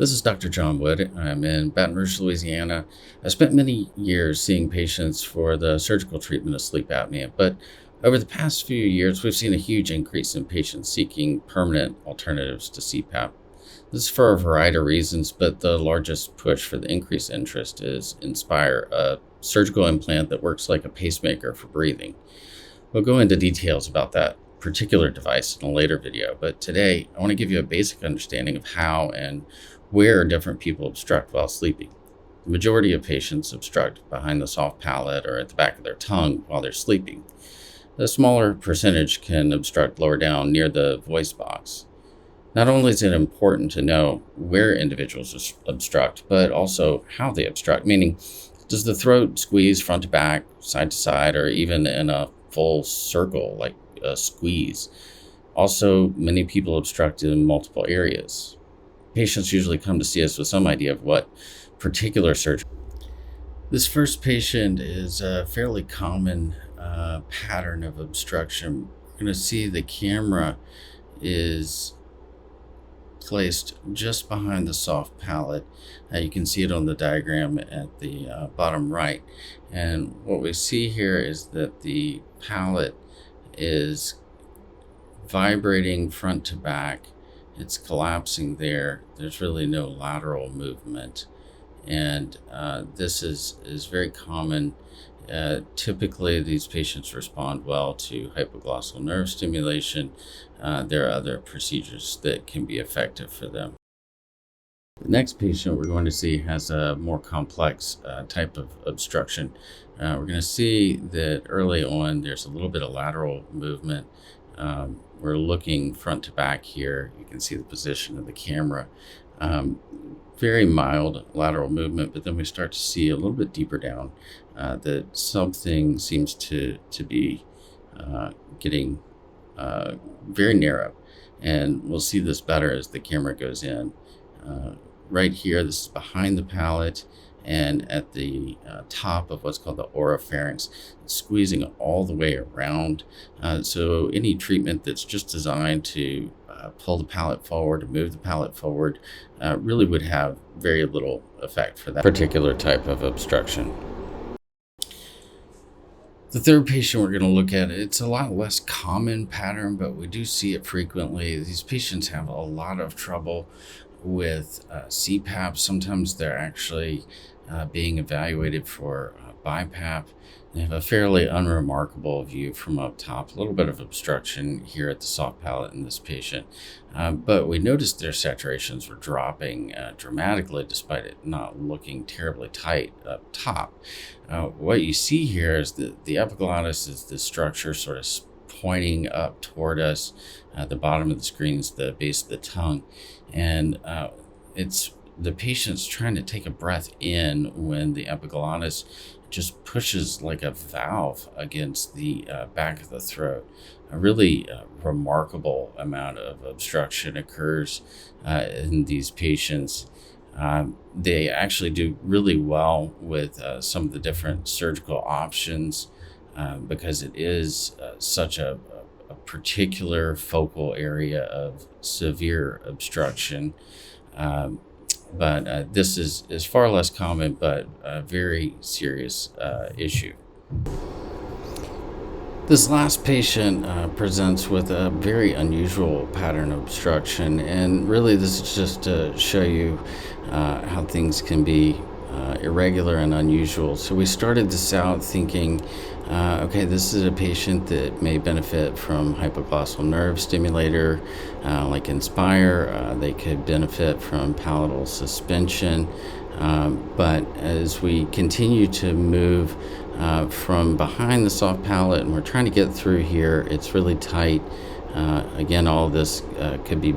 This is Dr. John Wood. I'm in Baton Rouge, Louisiana. I spent many years seeing patients for the surgical treatment of sleep apnea, but over the past few years, we've seen a huge increase in patients seeking permanent alternatives to CPAP. This is for a variety of reasons, but the largest push for the increased interest is Inspire, a surgical implant that works like a pacemaker for breathing. We'll go into details about that particular device in a later video, but today I want to give you a basic understanding of how and where different people obstruct while sleeping. The majority of patients obstruct behind the soft palate or at the back of their tongue while they're sleeping. A smaller percentage can obstruct lower down near the voice box. Not only is it important to know where individuals obstruct, but also how they obstruct, meaning does the throat squeeze front to back, side to side, or even in a full circle like a squeeze. Also, many people obstruct in multiple areas. Patients usually come to see us with some idea of what particular surgery. This first patient is a fairly common pattern of obstruction. We're going to see the camera is placed just behind the soft palate. You can see it on the diagram at the bottom right. And what we see here is that the palate is vibrating front to back. It's collapsing there. There's really no lateral movement. And this is very common. Typically, these patients respond well to hypoglossal nerve stimulation. There are other procedures that can be effective for them. The next patient we're going to see has a more complex type of obstruction. We're going to see that early on there's a little bit of lateral movement. We're looking front to back here. You can see the position of the camera. Very mild lateral movement, but then we start to see a little bit deeper down that something seems to be getting very narrow. And we'll see this better as the camera goes in. Right here, this is behind the palate and at the top of what's called the oropharynx, squeezing all the way around. So any treatment that's just designed to pull the palate forward, to move the palate forward, really would have very little effect for that particular type of obstruction. The third patient we're going to look at, it's a lot less common pattern, but we do see it frequently. These patients have a lot of trouble with CPAP. Sometimes they're actually being evaluated for BiPAP. They have a fairly unremarkable view from up top, a little bit of obstruction here at the soft palate in this patient. But we noticed their saturations were dropping dramatically despite it not looking terribly tight up top. What you see here is that the epiglottis is the structure sort of pointing up toward us. The bottom of the screen is the base of the tongue. And it's the patient's trying to take a breath in when the epiglottis just pushes like a valve against the back of the throat. A really remarkable amount of obstruction occurs in these patients. They actually do really well with some of the different surgical options because it is such a particular focal area of severe obstruction. But this is far less common, but a very serious issue. This last patient presents with a very unusual pattern of obstruction, and really this is just to show you how things can be irregular and unusual. So we started this out thinking, okay, this is a patient that may benefit from hypoglossal nerve stimulator like Inspire. They could benefit from palatal suspension. But as we continue to move from behind the soft palate and we're trying to get through here, it's really tight. Again, all of this could be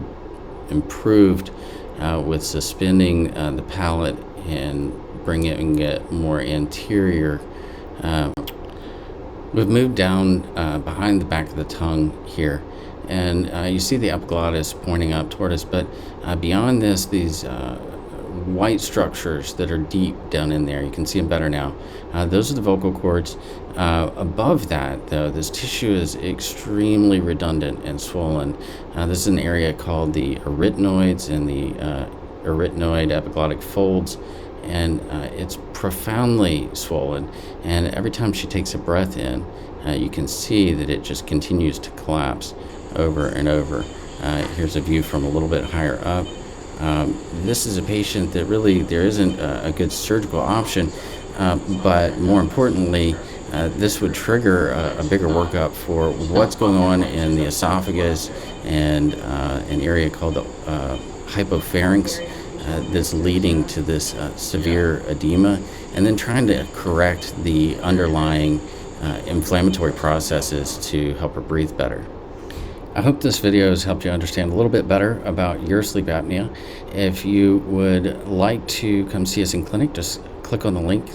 improved with suspending the palate and bringing it more anterior. We've moved down behind the back of the tongue here, and you see the epiglottis pointing up toward us, but beyond this, these white structures that are deep down in there, you can see them better now. Those are the vocal cords. Above that, though, this tissue is extremely redundant and swollen. This is an area called the arytenoids and the arytenoid epiglottic folds, and it's profoundly swollen. And every time she takes a breath in, you can see that it just continues to collapse over and over. Here's a view from a little bit higher up. This is a patient that really there isn't a good surgical option, but more importantly, this would trigger a bigger workup for what's going on in the esophagus and an area called the hypopharynx that's leading to this severe edema, and then trying to correct the underlying inflammatory processes to help her breathe better. I hope this video has helped you understand a little bit better about your sleep apnea. If you would like to come see us in clinic, just click on the link.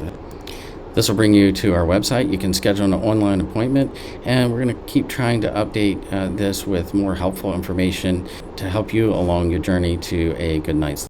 This will bring you to our website. You can schedule an online appointment, and we're going to keep trying to update this with more helpful information to help you along your journey to a good night's sleep.